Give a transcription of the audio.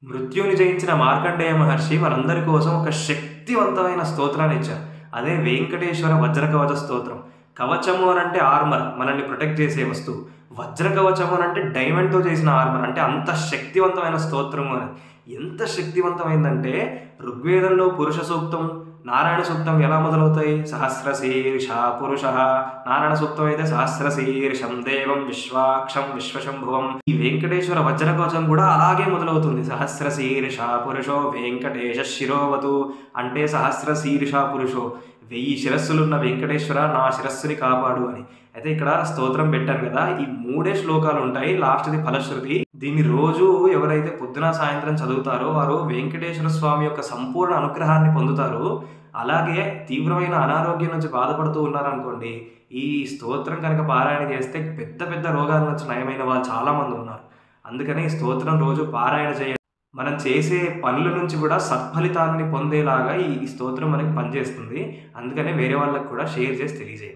మృత్యువుని జయించిన మార్కండేయ మహర్షి మనందరి కోసం ఒక శక్తివంతమైన స్తోత్రాన్ని ఇచ్చారు. అదే వెంకటేశ్వర వజ్రకవచ స్తోత్రం. కవచము అనంటే ఆర్మర్, మనల్ని ప్రొటెక్ట్ చేసే వస్తువు. వజ్రకవచము అనంటే డైమండ్‌తో చేసిన ఆర్మర్. అంటే అంత శక్తివంతమైన స్తోత్రము అని. ఎంత శక్తివంతమైందంటే ఋగ్వేదంలో పురుష సూక్తం, నారాయణ సూక్తం ఎలా మొదలవుతాయి? సహస్రశీర్ష పురుషః. నారాయణ సూక్తం అయితే సహస్రశీర్షం దేవం విశ్వాక్షం విశ్వశంభువం. ఈ వెంకటేశ్వర వజ్రకవచం కూడా అలాగే మొదలవుతుంది. సహస్రశీర్ష పురుషో వెంకటేశ శిరోవతు. అంటే సహస్రశీర్ష పురుషో, 1000 శిరస్సులున్న వెంకటేశ్వర నా శిరస్సుని కాపాడు అని. అయితే ఇక్కడ స్తోత్రం పెట్టాను కదా, ఈ 3 శ్లోకాలు ఉంటాయి. లాస్ట్‌ది ఫలశ్రుతి. దీన్ని రోజు ఎవరైతే పొద్దున సాయంత్రం చదువుతారో వారు వెంకటేశ్వర స్వామి యొక్క సంపూర్ణ అనుగ్రహాన్ని పొందుతారు. అలాగే తీవ్రమైన అనారోగ్యం నుంచి బాధపడుతూ ఉన్నారనుకోండి, ఈ స్తోత్రం కనుక పారాయణ చేస్తే పెద్ద పెద్ద రోగాల నుంచి నయమైన వాళ్ళు చాలామంది ఉన్నారు. అందుకని ఈ స్తోత్రం రోజు పారాయణ చేయాలి. మనం చేసే పనుల నుంచి కూడా సత్ఫలితాన్ని పొందేలాగా ఈ స్తోత్రం మనకి పనిచేస్తుంది. అందుకనే వేరే వాళ్ళకి కూడా షేర్ చేసి తెలియజేయండి.